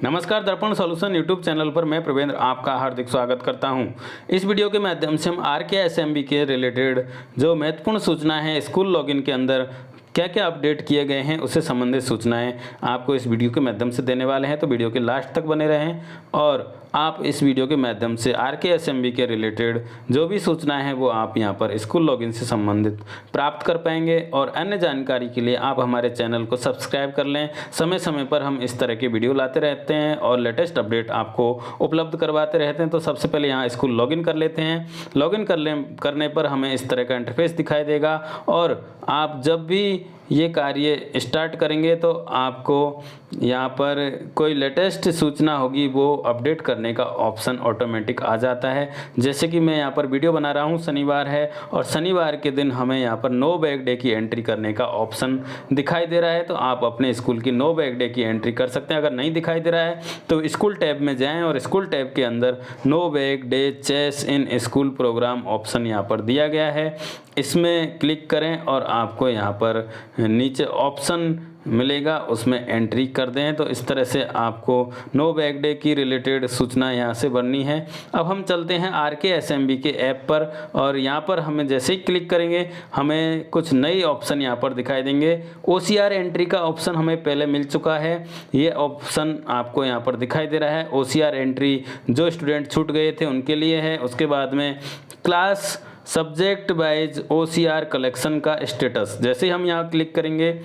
नमस्कार, दर्पण solution YouTube channel पर मैं प्रवेंद्र आपका हार्दिक स्वागत करता हूं। इस वीडियो के माध्यम से हम आरकेएसएमबी के रिलेटेड जो महत्वपूर्ण सूचना है स्कूल लॉगिन के अंदर क्या क्या अपडेट किए गए हैं उससे संबंधित सूचनाएं आपको इस वीडियो के माध्यम से देने वाले हैं। तो वीडियो के लास्ट तक बने रहें और आप इस वीडियो के माध्यम से आरकेएसएमबी के रिलेटेड जो भी सूचनाएं हैं वो आप यहां पर स्कूल लॉगिन से संबंधित प्राप्त कर पाएंगे। और अन्य जानकारी के लिए आप हमारे चैनल को सब्सक्राइब कर लें। समय समय पर हम इस तरह के वीडियो लाते रहते हैं और लेटेस्ट अपडेट आपको उपलब्ध करवाते रहते हैं। तो सबसे पहले यहाँ स्कूल लॉगिन कर लेते हैं। लॉगिन करने पर हमें इस तरह का इंटरफेस दिखाई देगा और आप जब भी ये कार्य स्टार्ट करेंगे तो आपको यहाँ पर कोई लेटेस्ट सूचना होगी वो अपडेट करने का ऑप्शन ऑटोमेटिक आ जाता है। जैसे कि मैं यहाँ पर वीडियो बना रहा हूँ, शनिवार है और शनिवार के दिन हमें यहाँ पर नो बैग डे की एंट्री करने का ऑप्शन दिखाई दे रहा है। तो आप अपने स्कूल की नो बैग डे की एंट्री कर सकते हैं। अगर नहीं दिखाई दे रहा है तो स्कूल टैब में जाएँ और स्कूल टैब के अंदर no bag day chess in school program option यहाँ पर दिया गया है। इसमें क्लिक करें और आपको यहाँ पर नीचे ऑप्शन मिलेगा, उसमें एंट्री कर दें। तो इस तरह से आपको नो बैग डे की रिलेटेड सूचना यहाँ से भरनी है। अब हम चलते हैं आरकेएसएमबी के ऐप पर और यहाँ पर हमें जैसे ही क्लिक करेंगे हमें कुछ नई ऑप्शन यहाँ पर दिखाई देंगे। ओसीआर एंट्री का ऑप्शन हमें पहले मिल चुका है, ये ऑप्शन आपको यहाँ पर दिखाई दे रहा है। ओसीआर एंट्री जो स्टूडेंट छूट गए थे उनके लिए है। उसके बाद में class subject wise OCR collection का स्टेटस, जैसे हम यहाँ क्लिक करेंगे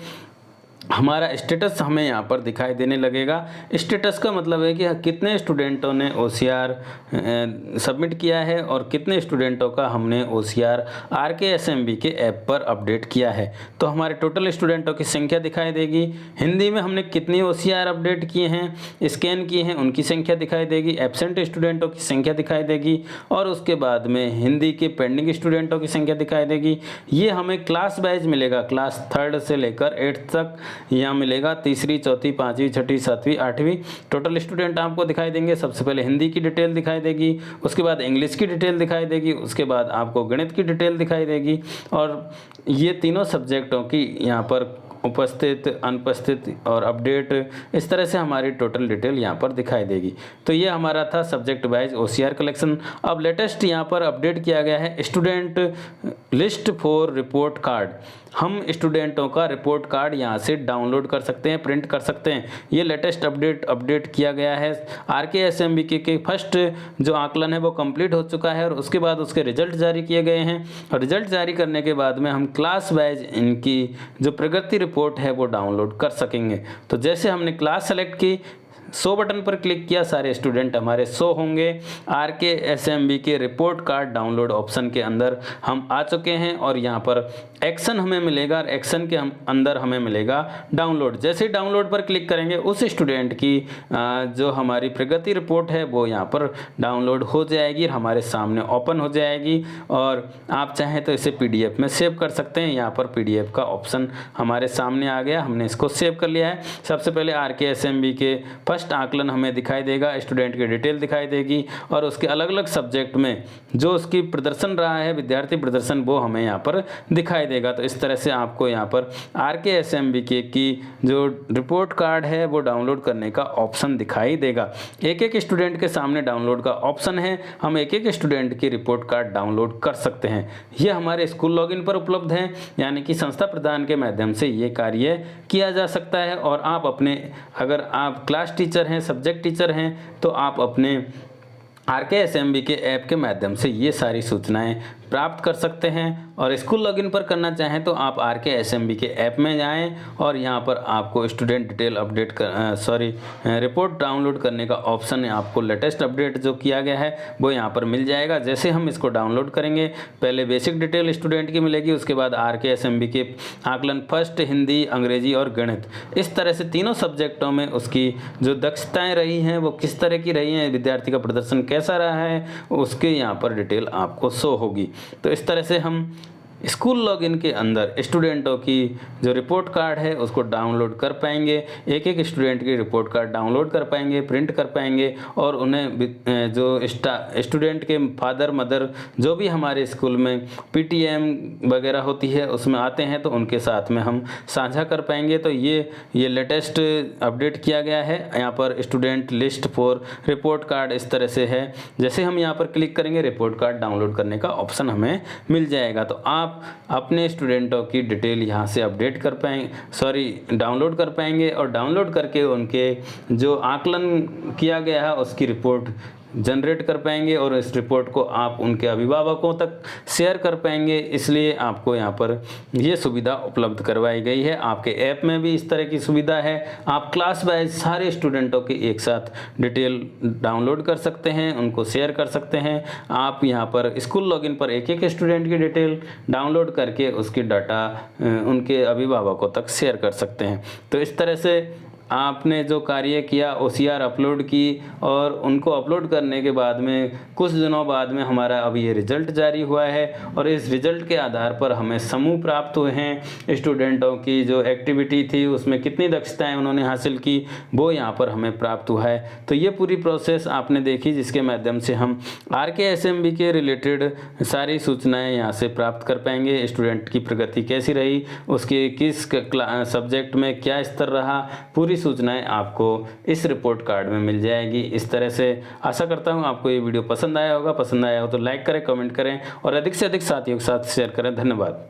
हमारा स्टेटस हमें यहाँ पर दिखाई देने लगेगा। स्टेटस का मतलब है कि कितने स्टूडेंटों ने ओसीआर सबमिट किया है और कितने स्टूडेंटों का हमने ओसीआर आरकेएसएमबी के ऐप पर अपडेट किया है। तो हमारे टोटल स्टूडेंटों की संख्या दिखाई देगी। हिंदी में हमने कितनी ओसीआर अपडेट किए हैं, स्कैन किए हैं, उनकी संख्या दिखाई देगी। एब्सेंट स्टूडेंटों की संख्या दिखाई देगी और उसके बाद में हिंदी के पेंडिंग स्टूडेंटों की संख्या दिखाई देगी। ये हमें क्लास वाइज मिलेगा, क्लास 3rd से लेकर 8th तक यहाँ मिलेगा। तीसरी, चौथी, पाँचवीं, छठी, सातवीं, आठवीं टोटल स्टूडेंट आपको दिखाई देंगे। सबसे पहले हिंदी की डिटेल दिखाई देगी, उसके बाद इंग्लिश की डिटेल दिखाई देगी, उसके बाद आपको गणित की डिटेल दिखाई देगी और ये तीनों सब्जेक्टों की यहाँ पर उपस्थित, अनुपस्थित और अपडेट, इस तरह से हमारी टोटल डिटेल यहाँ पर दिखाई देगी। तो ये हमारा था सब्जेक्ट वाइज ओसीआर कलेक्शन। अब लेटेस्ट यहाँ पर अपडेट किया गया है student list for report card. हम स्टूडेंटों का रिपोर्ट कार्ड यहाँ से डाउनलोड कर सकते हैं, प्रिंट कर सकते हैं। ये लेटेस्ट अपडेट किया गया है। आरकेएसएमबी के फर्स्ट जो आकलन है वो कंप्लीट हो चुका है और उसके बाद उसके रिजल्ट जारी किए गए हैं और रिजल्ट जारी करने के बाद में हम क्लास वाइज इनकी जो प्रगति रिपोर्ट है वो डाउनलोड कर सकेंगे। तो जैसे हमने क्लास सेलेक्ट की, 100 बटन पर क्लिक किया, सारे स्टूडेंट हमारे 100 होंगे। आरकेएसएमबी के रिपोर्ट कार्ड डाउनलोड ऑप्शन के अंदर हम आ चुके हैं और यहाँ पर एक्शन हमें मिलेगा और एक्शन के अंदर हमें मिलेगा डाउनलोड। जैसे ही डाउनलोड पर क्लिक करेंगे उस स्टूडेंट की जो हमारी प्रगति रिपोर्ट है वो यहाँ पर डाउनलोड हो जाएगी और हमारे सामने ओपन हो जाएगी और आप चाहें तो इसे पीडीएफ में सेव कर सकते हैं। यहाँ पर पीडीएफ का ऑप्शन हमारे सामने आ गया, हमने इसको सेव कर लिया है। सबसे पहले आरकेएसएमबी के फर्स्ट आकलन हमें दिखाई देगा, स्टूडेंट की डिटेल दिखाई देगी और उसके अलग अलग सब्जेक्ट में जो उसकी प्रदर्शन रहा है, विद्यार्थी प्रदर्शन, वो हमें यहाँ पर दिखाई देगा। तो इस तरह से आपको यहाँ पर आरकेएसएमबी की जो रिपोर्ट कार्ड है वो डाउनलोड करने का ऑप्शन दिखाई देगा। एक एक स्टूडेंट के सामने डाउनलोड का ऑप्शन है, हम एक एक स्टूडेंट की रिपोर्ट कार्ड डाउनलोड कर सकते हैं। ये हमारे स्कूल लॉगिन पर उपलब्ध है, यानी कि संस्था प्रदान के माध्यम से ये कार्य किया जा सकता है। और आप अपने, अगर आप क्लास टीचर हैं, सब्जेक्ट टीचर हैं, तो आप अपने आरकेएसएमबी के ऐप के माध्यम से ये सारी सूचनाएं प्राप्त कर सकते हैं। और स्कूल लॉगिन पर करना चाहें तो आप आरकेएसएमबी के ऐप में जाएं और यहाँ पर आपको student detail update report download करने का ऑप्शन है। आपको लेटेस्ट अपडेट जो किया गया है वो यहाँ पर मिल जाएगा। जैसे हम इसको डाउनलोड करेंगे, पहले बेसिक डिटेल स्टूडेंट की मिलेगी, उसके बाद आरकेएसएमबी के आकलन फर्स्ट, हिंदी, अंग्रेजी और गणित, इस तरह से तीनों सब्जेक्टों में उसकी जो दक्षताएँ रही हैं वो किस तरह की रही हैं, विद्यार्थी का प्रदर्शन कैसा रहा है, उसके यहाँ पर डिटेल आपको शो होगी। तो इस तरह से हम स्कूल लॉगिन के अंदर स्टूडेंटों की जो रिपोर्ट कार्ड है उसको डाउनलोड कर पाएंगे। एक एक स्टूडेंट की रिपोर्ट कार्ड डाउनलोड कर पाएंगे, प्रिंट कर पाएंगे और उन्हें जो स्टूडेंट के फादर मदर जो भी हमारे स्कूल में पीटीएम वगैरह होती है उसमें आते हैं तो उनके साथ में हम साझा कर पाएंगे। तो ये लेटेस्ट अपडेट किया गया है। यहाँ पर student list for report card इस तरह से है। जैसे हम यहाँ पर क्लिक करेंगे रिपोर्ट कार्ड डाउनलोड करने का ऑप्शन हमें मिल जाएगा। तो आप अपने स्टूडेंटों की डिटेल यहाँ से अपडेट कर पाएंगे, डाउनलोड कर पाएंगे और डाउनलोड करके उनके जो आकलन किया गया है उसकी रिपोर्ट जनरेट कर पाएंगे और इस रिपोर्ट को आप उनके अभिभावकों तक शेयर कर पाएंगे। इसलिए आपको यहाँ पर ये सुविधा उपलब्ध करवाई गई है। आपके ऐप में भी इस तरह की सुविधा है। आप क्लास वाइज सारे स्टूडेंटों के एक साथ डिटेल डाउनलोड कर सकते हैं, उनको शेयर कर सकते हैं। आप यहाँ पर स्कूल लॉगिन पर एक एक स्टूडेंट की डिटेल डाउनलोड करके उसकी डाटा उनके अभिभावकों तक शेयर कर सकते हैं। तो इस तरह से आपने जो कार्य किया OCR अपलोड की और उनको अपलोड करने के बाद में कुछ दिनों बाद में हमारा अभी ये रिज़ल्ट जारी हुआ है और इस रिज़ल्ट के आधार पर हमें समूह प्राप्त हुए हैं। स्टूडेंटों की जो एक्टिविटी थी उसमें कितनी दक्षताएं उन्होंने हासिल की वो यहाँ पर हमें प्राप्त हुआ है। तो ये पूरी प्रोसेस आपने देखी जिसके माध्यम से हम RKSMB के रिलेटेड सारी सूचनाएँ यहाँ से प्राप्त कर पाएंगे। स्टूडेंट की प्रगति कैसी रही, उसके किस सब्जेक्ट में क्या स्तर रहा, पूरी सूचनाएं आपको इस रिपोर्ट कार्ड में मिल जाएगी। इस तरह से आशा करता हूं आपको ये वीडियो पसंद आया होगा। पसंद आया हो तो लाइक करें, कमेंट करें और अधिक से अधिक साथियों के साथ शेयर करें। धन्यवाद।